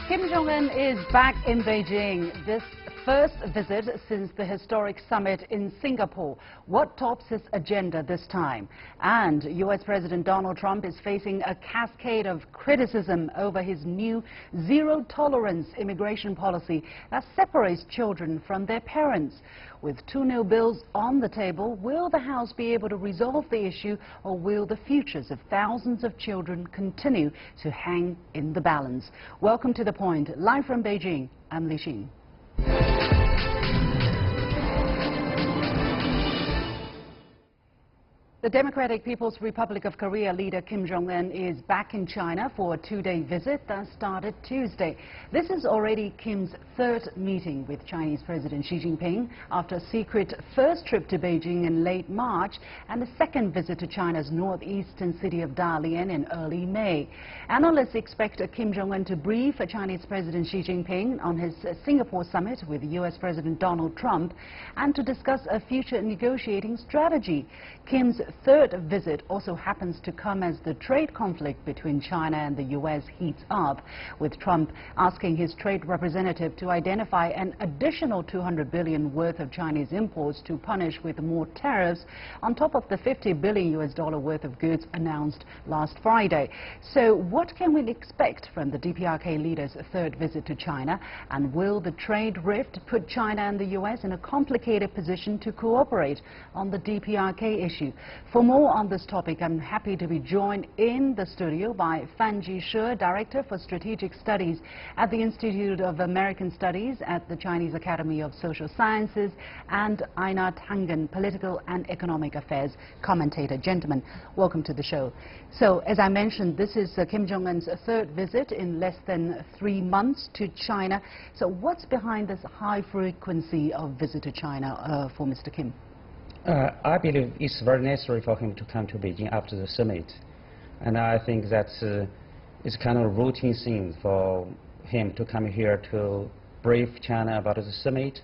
Kim Jong Un is back in Beijing. This first visit since the historic summit in Singapore. What tops his agenda this time? And U.S. President Donald Trump is facing a cascade of criticism over his new zero-tolerance immigration policy that separates children from their parents. With two no bills on the table, will the House be able to resolve the issue, or will the futures of thousands of children continue to hang in the balance? Welcome to The Point. Live from Beijing, I'm Li Xin. The Democratic People's Republic of Korea leader Kim Jong Un is back in China for a two-day visit that started Tuesday. This is already Kim's third meeting with Chinese President Xi Jinping after a secret first trip to Beijing in late March and a second visit to China's northeastern city of Dalian in early May. Analysts expect Kim Jong Un to brief Chinese President Xi Jinping on his Singapore summit with U.S. President Donald Trump and to discuss a future negotiating strategy. Kim's third visit also happens to come as the trade conflict between China and the U.S. heats up, with Trump asking his trade representative to identify an additional $200 billion worth of Chinese imports to punish with more tariffs on top of the $50 billion worth of goods announced last Friday. So what can we expect from the DPRK leader's third visit to China? And will the trade rift put China and the U.S. in a complicated position to cooperate on the DPRK issue? For more on this topic, I'm happy to be joined in the studio by Jishe, Director for Strategic Studies at the Institute of American Studies at the Chinese Academy of Social Sciences, and Einar Tangen, Political and Economic Affairs commentator. Gentlemen, welcome to the show. So, as I mentioned, this is Kim Jong Un's third visit in less than 3 months to China. So, what's behind this high frequency of visit to China for Mr. Kim? I believe it's very necessary for him to come to Beijing after the summit. And I think that's it's kind of a routine thing for him to come here to brief China about the summit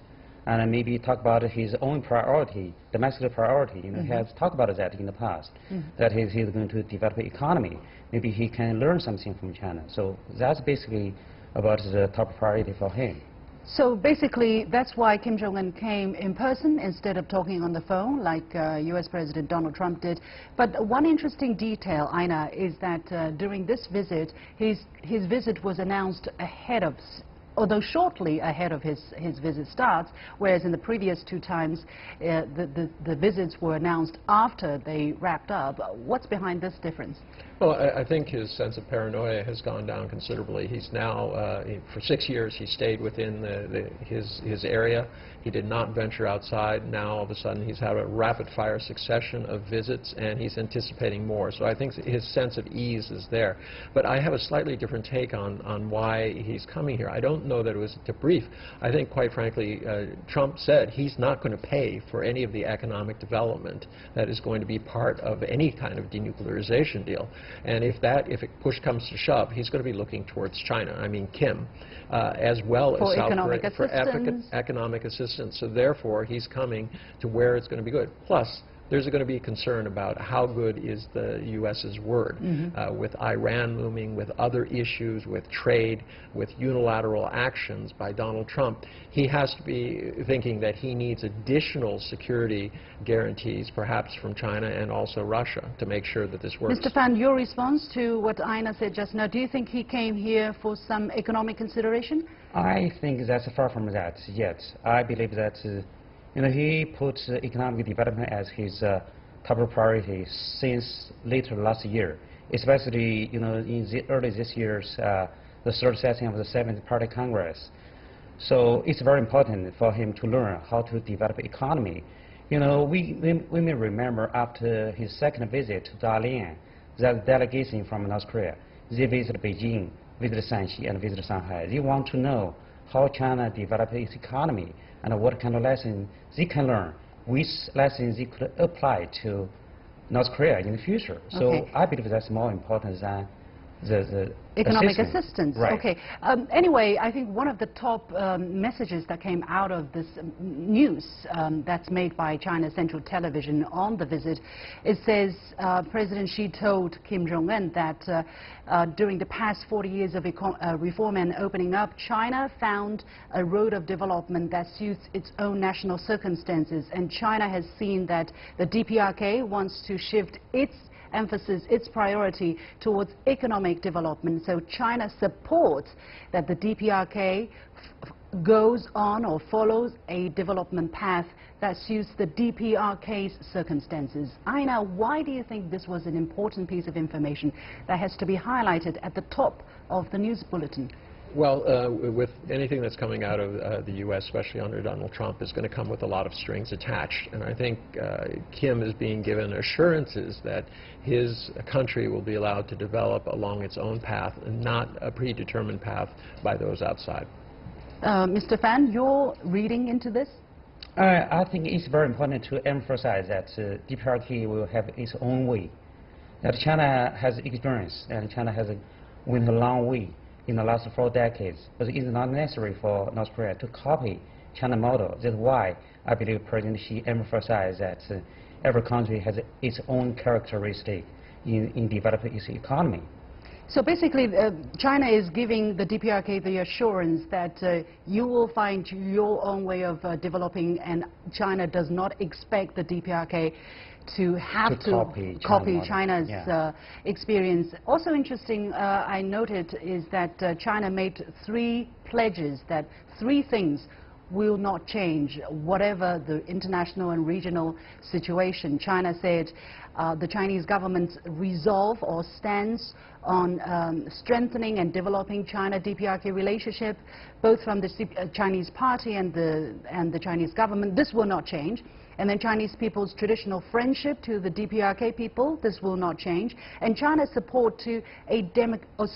and maybe talk about his own priority, domestic priority. You know, he has talked about that in the past, that he's going to develop the economy. Maybe he can learn something from China. So that's basically about the top priority for him. So basically, that's why Kim Jong Un came in person instead of talking on the phone like U.S. President Donald Trump did. But one interesting detail, Einar, is that during this visit, his visit was announced ahead of, although shortly ahead of his visit starts, whereas in the previous two times, the visits were announced after they wrapped up. What's behind this difference? Well, I think his sense of paranoia has gone down considerably. He's now, for 6 years, he stayed within his area. He did not venture outside. Now, all of a sudden, he's had a rapid-fire succession of visits, and he's anticipating more. So I think his sense of ease is there. But I have a slightly different take on why he's coming here. I don't know that it was to brief. I think, quite frankly, Trump said he's not going to pay for any of the economic development that is going to be part of any kind of denuclearization deal. And if it push comes to shove, he's going to be looking towards China, I mean Kim, as well as South Korea for economic assistance. So therefore, he's coming to where it's going to be good. Plus, there's going to be concern about how good is the U.S.'s word with Iran looming, with other issues, with trade, with unilateral actions by Donald Trump. He has to be thinking that he needs additional security guarantees, perhaps from China and also Russia, to make sure that this works. Mr. Fan, your response to what Einar said just now, do you think he came here for some economic consideration? I think that's far from that yet. I believe that you know, he put economic development as his top priority since later last year, especially, you know, in early this year's the third session of the 7th Party Congress. So it's very important for him to learn how to develop economy. You know, we may remember after his second visit to Dalian, that delegation from North Korea, they visited Beijing, visited Shanxi, and visited Shanghai. They want to know how China developed its economy and what kind of lessons they can learn, which lessons they could apply to North Korea in the future. So I believe that's more important than the economic assistance. Right. Okay. Anyway, I think one of the top messages that came out of this news that's made by China's Central Television on the visit, it says President Xi told Kim Jong Un that during the past 40 years of reform and opening up, China found a road of development that suits its own national circumstances, and China has seen that the DPRK wants to shift its emphasis, its priority towards economic development. So China supports that the DPRK goes on or follows a development path that suits the DPRK's circumstances. Einar, why do you think this was an important piece of information that has to be highlighted at the top of the news bulletin? Well, with anything that's coming out of the U.S., especially under Donald Trump, is going to come with a lot of strings attached. And I think Kim is being given assurances that his country will be allowed to develop along its own path and not a predetermined path by those outside. Mr. Fan, your reading into this? I think it's very important to emphasize that DPRK will have its own way. That China has experience and China has went a long way in the last 4 decades, but it is not necessary for North Korea to copy China model. That's why I believe President Xi emphasized that every country has its own characteristic in developing its economy. So basically, China is giving the DPRK the assurance that you will find your own way of developing, and China does not expect the DPRK to have to copy China's experience. Also interesting, I noted, is that China made 3 pledges that 3 things will not change, whatever the international and regional situation. China said the Chinese government's resolve or stance on strengthening and developing China-DPRK relationship, both from the Chinese party and the Chinese government, this will not change. And then Chinese people's traditional friendship to the DPRK people, this will not change. And China's support to a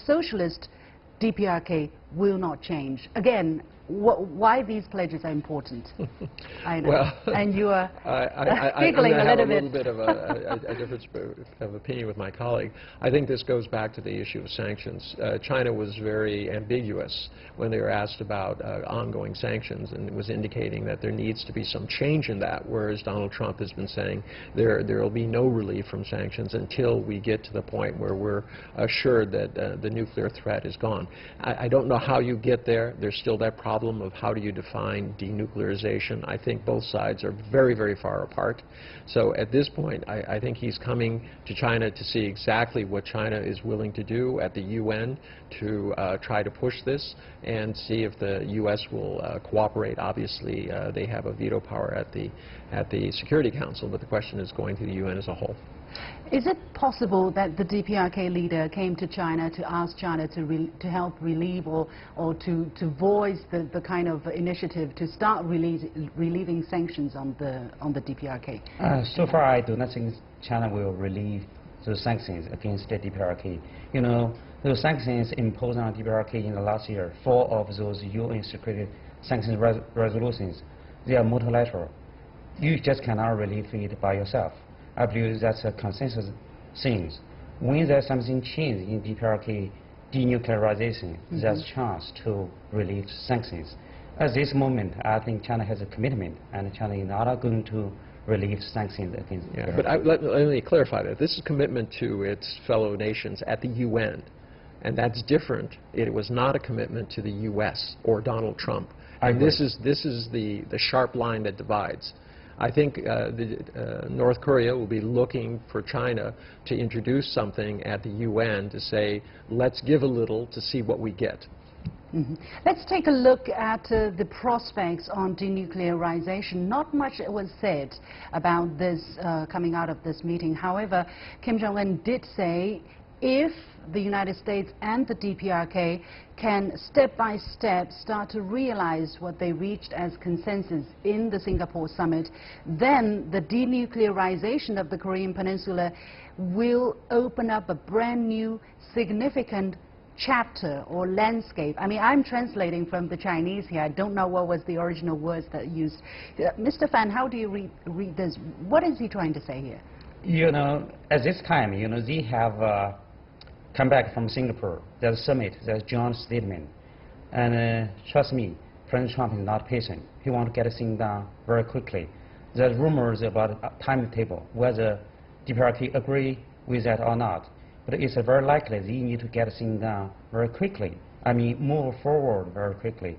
socialist DPRK will not change. Again, why these pledges are important? I know. Well, and you are giggling a little bit. I have a little bit of a difference of opinion with my colleague. I think this goes back to the issue of sanctions. China was very ambiguous when they were asked about ongoing sanctions, and was indicating that there needs to be some change in that, whereas Donald Trump has been saying there will be no relief from sanctions until we get to the point where we're assured that the nuclear threat is gone. I don't know how you get there. There's still that problem of how do you define denuclearization. I think both sides are very, very far apart. So at this point, I think he's coming to China to see exactly what China is willing to do at the UN to try to push this and see if the U.S. will cooperate. Obviously, they have a veto power at the Security Council, but the question is going to the UN as a whole. Is it possible that the DPRK leader came to China to ask China to help relieve or to voice the kind of initiative to start relieving sanctions on the DPRK? So far, I do not think China will relieve the sanctions against the DPRK. You know, those sanctions imposed on DPRK in the last year, 4 of those UN security sanctions resolutions, they are multilateral. You just cannot relieve it by yourself. I believe that's a consensus thing. When there's something changed in DPRK denuclearization, there's a chance to relieve sanctions. At this moment, I think China has a commitment, and China is not going to relieve sanctions against DPRK. But let me clarify that. This is commitment to its fellow nations at the UN, and that's different. It was not a commitment to the U.S. or Donald Trump. And this is the sharp line that divides. I think North Korea will be looking for China to introduce something at the UN to say, let's give a little to see what we get. Let's take a look at the prospects on denuclearization. Not much was said about this coming out of this meeting. However, Kim Jong Un did say if the United States and the DPRK can step by step start to realize what they reached as consensus in the Singapore summit, then the denuclearization of the Korean Peninsula will open up a brand new significant chapter or landscape. I mean, I'm translating from the Chinese here. I don't know what was the original words that used. Mr. Fan, how do you read this? What is he trying to say here? You know, at this time, you know, they have come back from Singapore. There's a summit, there's John's statement. And trust me, President Trump is not patient. He wants to get things done very quickly. There's rumors about a timetable, whether DPRK agree with that or not. But it's very likely they need to get things done very quickly. I mean, move forward very quickly,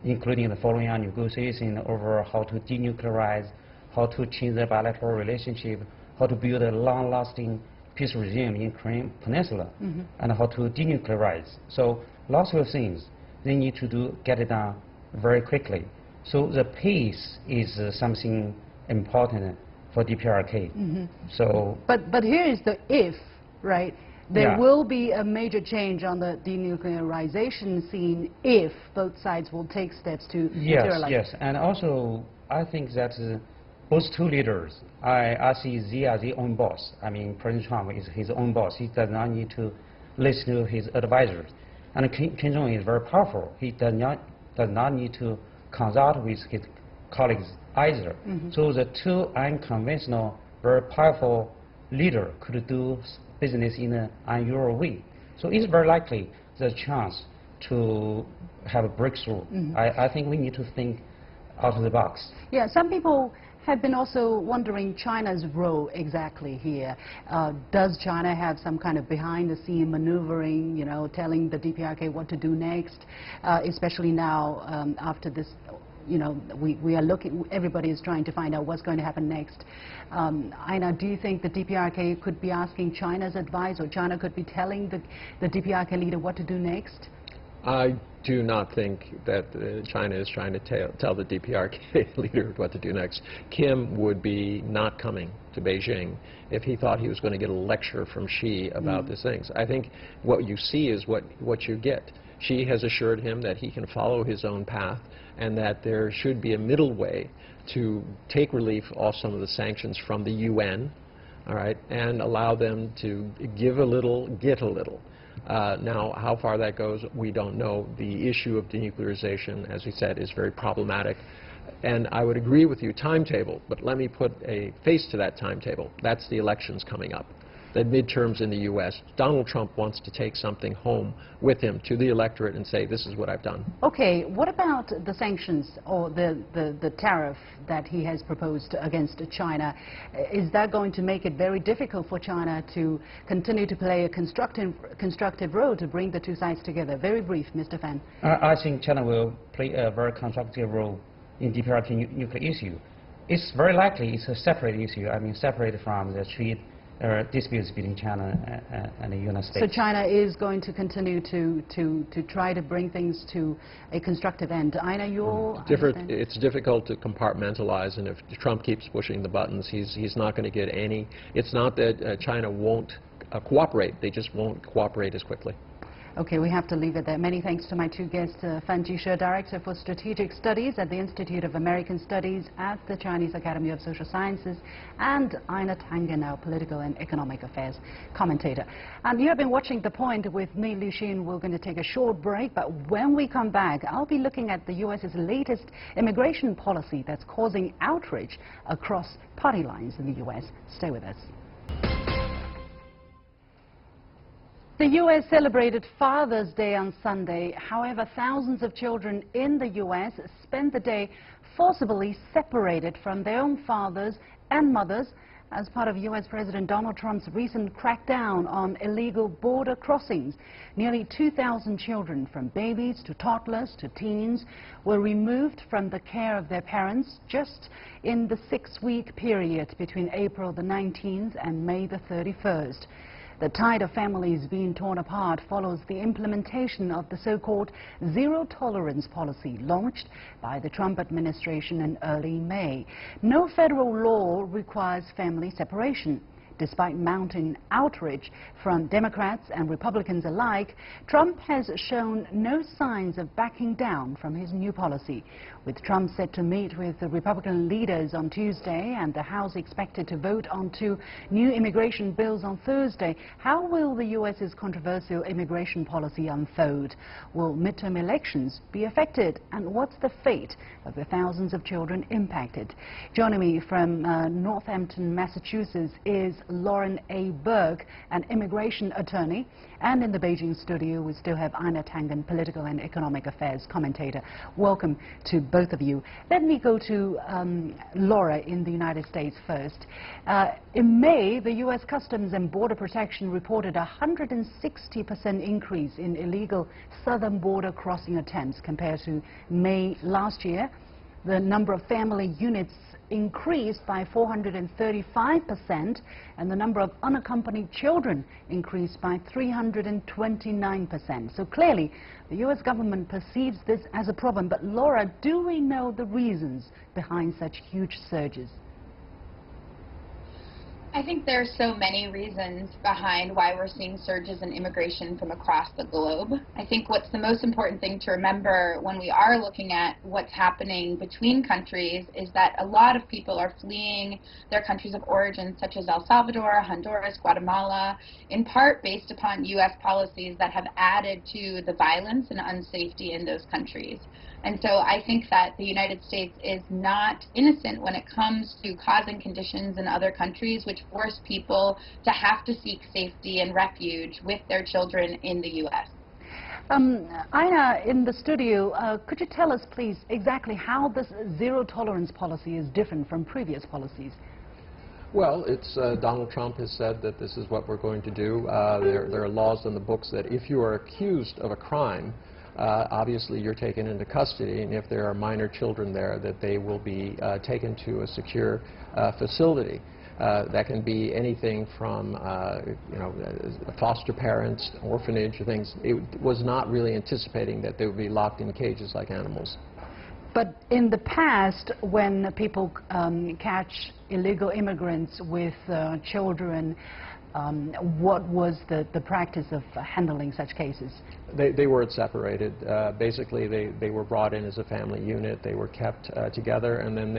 including the following on negotiation over how to denuclearize, how to change the bilateral relationship, how to build a long-lasting peace regime in Korean Peninsula, and how to denuclearize. So lots of things they need to get it done very quickly. So the pace is something important for DPRK. So, but here is the if, right? There will be a major change on the denuclearization scene if both sides will take steps to materialize. Yes, and also I think that both two leaders, I see they are their own boss. I mean, President Trump is his own boss. He does not need to listen to his advisors. And Kim Jong Un is very powerful. He does not need to consult with his colleagues either. So the two unconventional, very powerful leaders could do business in an unusual way. So it's very likely there's a chance to have a breakthrough. I think we need to think out of the box. Yeah, some people have been also wondering China's role exactly here. Does China have some kind of behind-the-scene maneuvering, you know, telling the DPRK what to do next, especially now after this? You know, we are looking, everybody is trying to find out what's going to happen next. Einar, do you think the DPRK could be asking China's advice, or China could be telling the DPRK leader what to do next? I do not think that China is trying to tell the DPRK leader what to do next. Kim would be not coming to Beijing if he thought he was going to get a lecture from Xi about these things. I think what you see is what you get. Xi has assured him that he can follow his own path and that there should be a middle way to take relief off some of the sanctions from the UN, all right, and allow them to give a little, get a little. Now, how far that goes, we don't know. The issue of denuclearization, as we said, is very problematic. And I would agree with you, timetable, but let me put a face to that timetable. That's the elections coming up, the midterms in the U.S. Donald Trump wants to take something home with him to the electorate and say, this is what I've done. Okay, what about the sanctions or the tariff that he has proposed against China? Is that going to make it very difficult for China to continue to play a constructive role to bring the two sides together? Very brief, Mr. Fan. I think China will play a very constructive role in DPRK nuclear issue. It's very likely it's a separate issue, I mean separated from the trade disputes between China and the United States. So China is going to continue to try to bring things to a constructive end. Einar, your It's difficult to compartmentalize, and if Trump keeps pushing the buttons, he's not going to get any. It's not that China won't cooperate, they just won't cooperate as quickly. Okay, we have to leave it there. Many thanks to my two guests, Jishe, Director for Strategic Studies at the Institute of American Studies at the Chinese Academy of Social Sciences, and Einar Tangen, our Political and Economic Affairs commentator. And you have been watching The Point with me, Liu Xin. We're going to take a short break, but when we come back, I'll be looking at the U.S.'s latest immigration policy that's causing outrage across party lines in the U.S. Stay with us. The U.S. celebrated Father's Day on Sunday. However, thousands of children in the U.S. spent the day forcibly separated from their own fathers and mothers as part of U.S. President Donald Trump's recent crackdown on illegal border crossings. Nearly 2,000 children, from babies to toddlers to teens, were removed from the care of their parents just in the 6-week period between April the 19th and May the 31st. The tide of families being torn apart follows the implementation of the so-called zero-tolerance policy launched by the Trump administration in early May. No federal law requires family separation. Despite mounting outrage from Democrats and Republicans alike, Trump has shown no signs of backing down from his new policy. With Trump set to meet with the Republican leaders on Tuesday and the House expected to vote on 2 new immigration bills on Thursday, how will the U.S.'s controversial immigration policy unfold? Will midterm elections be affected? And what's the fate of the thousands of children impacted? Joining me from Northampton, Massachusetts is Lauren A. Burke, an immigration attorney. And in the Beijing studio, we still have Einar Tangen, political and economic affairs commentator. Welcome to both of you. Let me go to Laura in the United States first. In May, the U.S. Customs and Border Protection reported a 160% increase in illegal southern border crossing attempts compared to May last year. The number of family units increased by 435%, and the number of unaccompanied children increased by 329%. So clearly, the U.S. government perceives this as a problem. But Laura, do we know the reasons behind such huge surges? I think there are so many reasons behind why we're seeing surges in immigration from across the globe. I think what's the most important thing to remember when we are looking at what's happening between countries is that a lot of people are fleeing their countries of origin, such as El Salvador, Honduras, Guatemala, in part based upon U.S. policies that have added to the violence and unsafety in those countries. And so I think that the United States is not innocent when it comes to causing conditions in other countries which force people to have to seek safety and refuge with their children in the U.S. Einar, in the studio, could you tell us, please, exactly how this zero-tolerance policy is different from previous policies? Well, it's Donald Trump has said that this is what we're going to do. There are laws in the books that if you are accused of a crime, obviously you're taken into custody, and if there are minor children there, that they will be taken to a secure facility. That can be anything from, foster parents, orphanage, or things. It was not really anticipating that they would be locked in cages like animals. But in the past, when people catch illegal immigrants with children, what was the practice of handling such cases? They weren't separated. Basically, they were brought in as a family unit. They were kept together, and then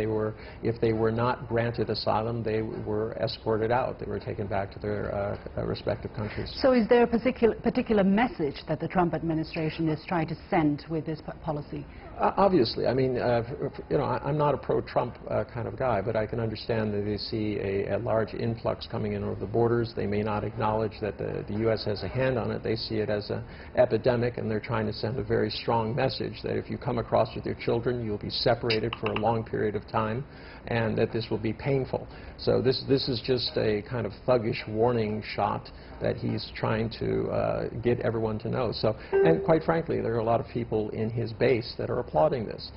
if they were not granted asylum, they were escorted out. They were taken back to their respective countries. So is there a particular message that the Trump administration is trying to send with this policy? Obviously. I mean, I'm not a pro-Trump kind of guy, but I can understand that they see a large influx coming in over the borders. They may not acknowledge that the U.S. has a hand on it. They see it as an epidemic, and they're trying to send a very strong message that if you come across with your children, you'll be separated for a long period of time, and that this will be painful. So this is just a kind of thuggish warning shot that he's trying to get everyone to know. So, and quite frankly, there are a lot of people in his base that are applauding this.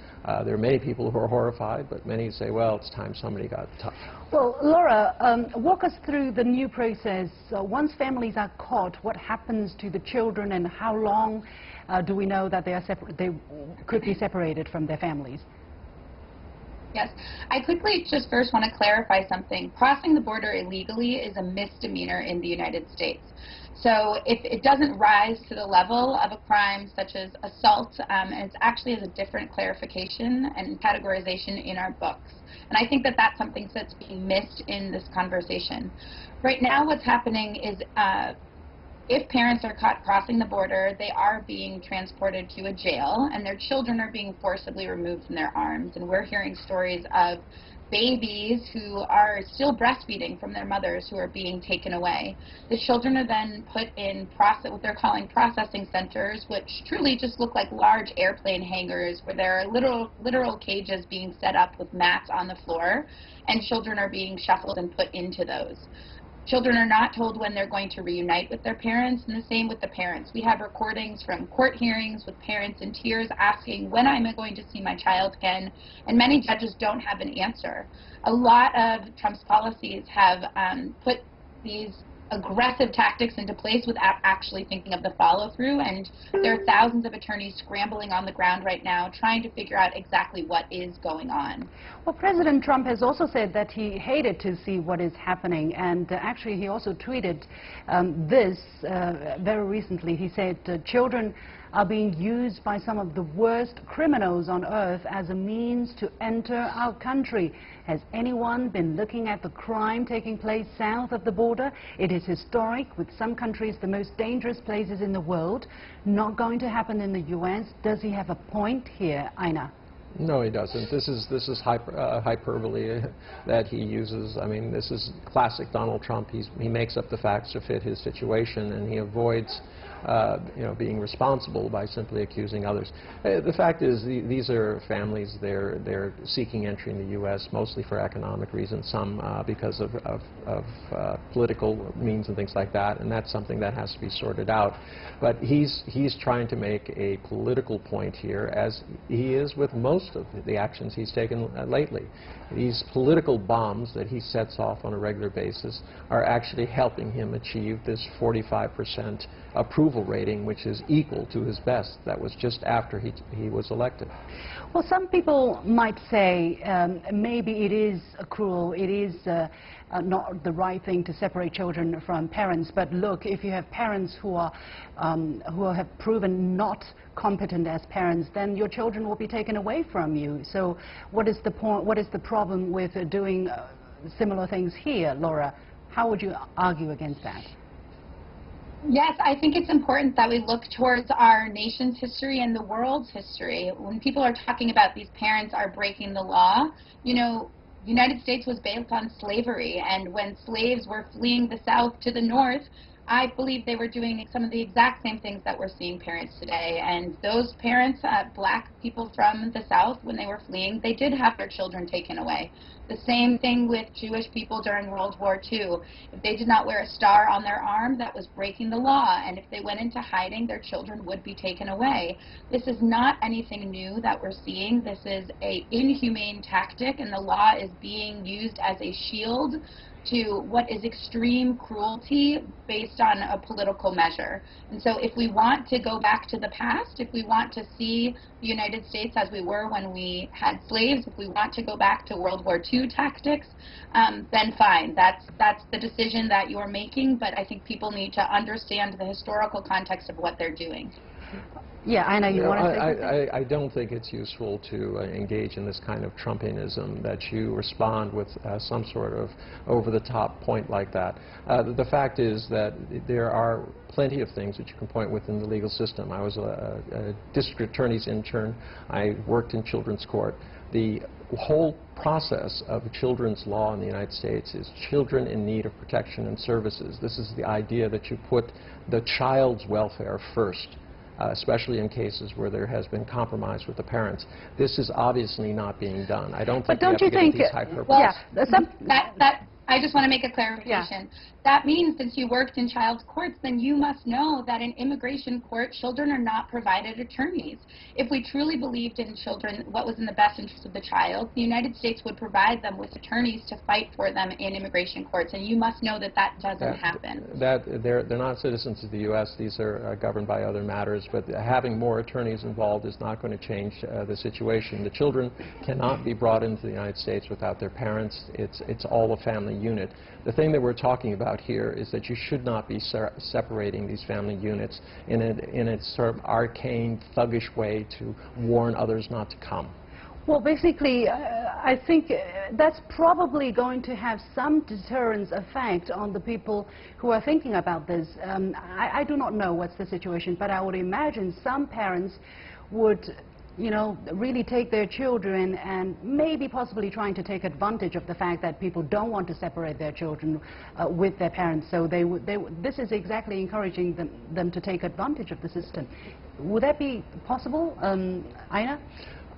There are many people who are horrified, but many say, well, it's time somebody got tough. Well, Laura, walk us through the new process. Once families are caught, what happens to the children, and how long do we know that they could be separated from their families? Yes. I quickly just first want to clarify something. Crossing the border illegally is a misdemeanor in the United States. So if it doesn't rise to the level of a crime such as assault, it actually has a different clarification and categorization in our books. And I think that that's something that's being missed in this conversation. Right now what's happening is if parents are caught crossing the border, they are being transported to a jail, and their children are being forcibly removed from their arms. And we're hearing stories of babies who are still breastfeeding from their mothers who are being taken away. The children are then put in what they're calling processing centers, which truly just look like large airplane hangars where there are literal cages being set up with mats on the floor, and children are being shuffled and put into those. Children are not told when they're going to reunite with their parents, and the same with the parents. We have recordings from court hearings with parents in tears asking, when am I going to see my child again? And many judges don't have an answer. A lot of Trump's policies have put these aggressive tactics into place without actually thinking of the follow-through, and there are thousands of attorneys scrambling on the ground right now trying to figure out exactly what is going on. Well, President Trump has also said that he hated to see what is happening, and actually he also tweeted this very recently. He said children are being used by some of the worst criminals on earth as a means to enter our country. Has anyone been looking at the crime taking place south of the border? It is historic, with some countries the most dangerous places in the world. Not going to happen in the U.S. Does he have a point here, Einar? No, he doesn't. This is hyperbole that he uses. I mean, this is classic Donald Trump. He makes up the facts to fit his situation, and he avoids being responsible by simply accusing others. The fact is, these are families. They're seeking entry in the U.S. mostly for economic reasons, some because of political means and things like that, and that's something that has to be sorted out. But he's trying to make a political point here, as he is with most of the actions he's taken lately. These political bombs that he sets off on a regular basis are actually helping him achieve this 45% approval rating, which is equal to his best. That was just after he was elected. Well, some people might say maybe it is cruel, it is not the right thing to separate children from parents. But look, if you have parents who have proven not competent as parents, then your children will be taken away from you. So what is the point? What is the problem with doing similar things here, Laura? How would you argue against that? Yes, I think it's important that we look towards our nation's history and the world's history. When people are talking about these parents are breaking the law, you know, the United States was based on slavery, and when slaves were fleeing the South to the North, I believe they were doing some of the exact same things that we're seeing parents today. And those parents, black people from the South, when they were fleeing, they did have their children taken away. The same thing with Jewish people during World War II. If they did not wear a star on their arm, that was breaking the law. And if they went into hiding, their children would be taken away. This is not anything new that we're seeing. This is an inhumane tactic, and the law is being used as a shield to what is extreme cruelty based on a political measure. And so if we want to go back to the past, if we want to see the United States as we were when we had slaves, if we want to go back to World War II tactics, then fine. That's the decision that you're making, but I think people need to understand the historical context of what they're doing. Yeah, Einar, you want to say something? I don't think it's useful to engage in this kind of Trumpianism, that you respond with some sort of over-the-top point like that. The fact is that there are plenty of things that you can point with in the legal system. I was a district attorney's intern. I worked in children's court. The whole process of children's law in the United States is children in need of protection and services. This is the idea that you put the child's welfare first. Especially in cases where there has been compromise with the parents. This is obviously not being done. I don't think but don't you think well, I just want to make a clarification. Yeah. That means since you worked in child courts, then you must know that in immigration court, children are not provided attorneys. If we truly believed in children, what was in the best interest of the child, the United States would provide them with attorneys to fight for them in immigration courts, and you must know that that doesn't happen. They're not citizens of the U.S. These are governed by other matters, but having more attorneys involved is not going to change the situation. The children cannot be brought into the United States without their parents. It's all a family unit. The thing that we're talking about here is that you should not be separating these family units in a sort of arcane, thuggish way to warn others not to come. Well, basically, I think that's probably going to have some deterrence effect on the people who are thinking about this. I do not know what's the situation, but I would imagine some parents would, you know, really take their children and maybe possibly trying to take advantage of the fact that people don't want to separate their children with their parents. So this is exactly encouraging them to take advantage of the system. Would that be possible, Einar?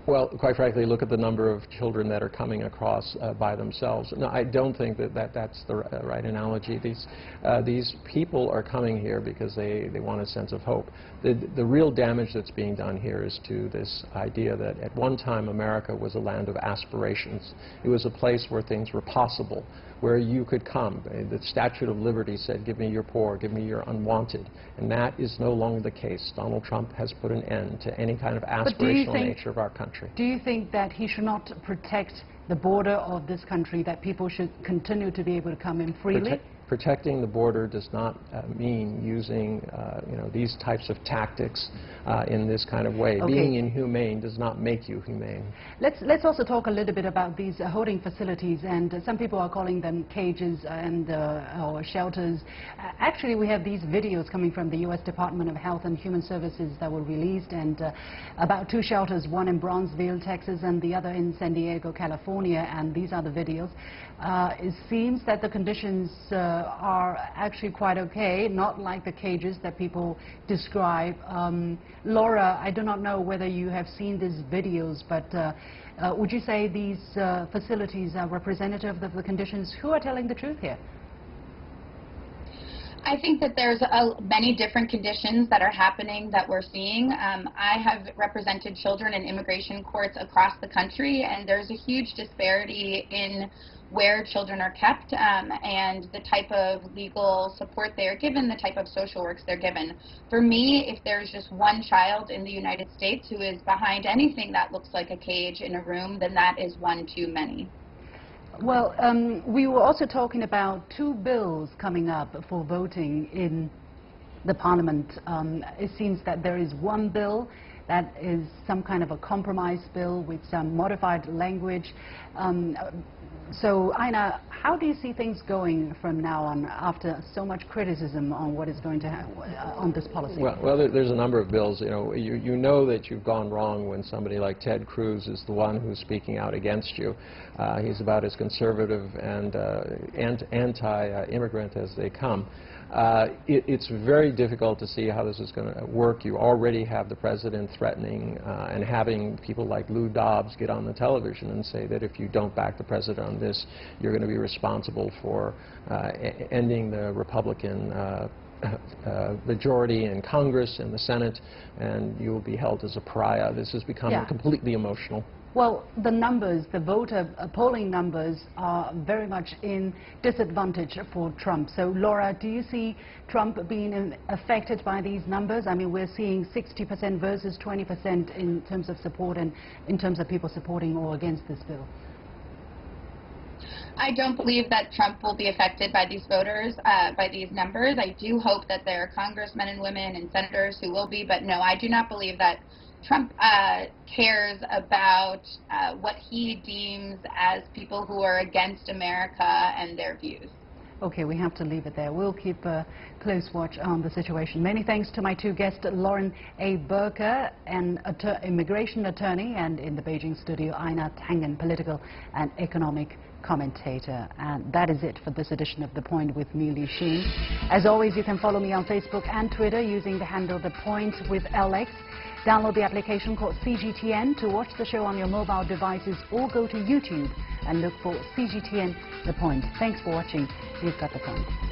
Well, quite frankly, look at the number of children that are coming across by themselves. No, I don't think that's the right analogy. These people are coming here because they want a sense of hope. The real damage that's being done here is to this idea that at one time America was a land of aspirations. It was a place where things were possible, where you could come. The Statute of Liberty said, give me your poor, give me your unwanted. And that is no longer the case. Donald Trump has put an end to any kind of aspirational nature of our country. Do you think that he should not protect the border of this country, that people should continue to be able to come in freely? protecting the border does not mean using these types of tactics in this kind of way. Okay. Being inhumane does not make you humane. Let's also talk a little bit about these holding facilities, and some people are calling them cages and or shelters. Actually, we have these videos coming from the U.S. Department of Health and Human Services that were released, and about 2 shelters, one in Bronzeville, Texas, and the other in San Diego, California, and these are the videos. It seems that the conditions are actually quite okay, not like the cages that people describe. Laura, I do not know whether you have seen these videos, but would you say these facilities are representative of the conditions? Who are telling the truth here? I think that there's many different conditions that are happening that we're seeing. I have represented children in immigration courts across the country, and there's a huge disparity in where children are kept and the type of legal support they are given, the type of social works they're given. For me, if there's just one child in the United States who is behind anything that looks like a cage in a room, then that is one too many. Well, we were also talking about 2 bills coming up for voting in the Parliament. It seems that there is one bill that is some kind of a compromise bill with some modified language. So, Einar, how do you see things going from now on after so much criticism on what is going to happen on this policy? Well, there's a number of bills. You know that you've gone wrong when somebody like Ted Cruz is the one who's speaking out against you. He's about as conservative and anti-immigrant as they come. It's very difficult to see how this is going to work. You already have the president threatening and having people like Lou Dobbs get on the television and say that if you don't back the president on this, you're going to be responsible for ending the Republican majority in Congress and the Senate, and you will be held as a pariah. This has become completely emotional. Well, the numbers, the voter polling numbers are very much in disadvantage for Trump. So, Laura, do you see Trump being affected by these numbers? I mean, we're seeing 60% versus 20% in terms of support and in terms of people supporting or against this bill. I don't believe that Trump will be affected by these voters, by these numbers. I do hope that there are congressmen and women and senators who will be, but no, I do not believe that Trump cares about what he deems as people who are against America and their views. Okay, we have to leave it there. We'll keep a close watch on the situation. Many thanks to my 2 guests, Lauren A. Burke, an immigration attorney, and in the Beijing studio, Einar Tangen, political and economic commentator. And that is it for this edition of The Point with me, Li Xin. As always, you can follow me on Facebook and Twitter using the handle The Point with LX. Download the application called CGTN to watch the show on your mobile devices, or go to YouTube and look for CGTN The Point. Thanks for watching. You've got The Point.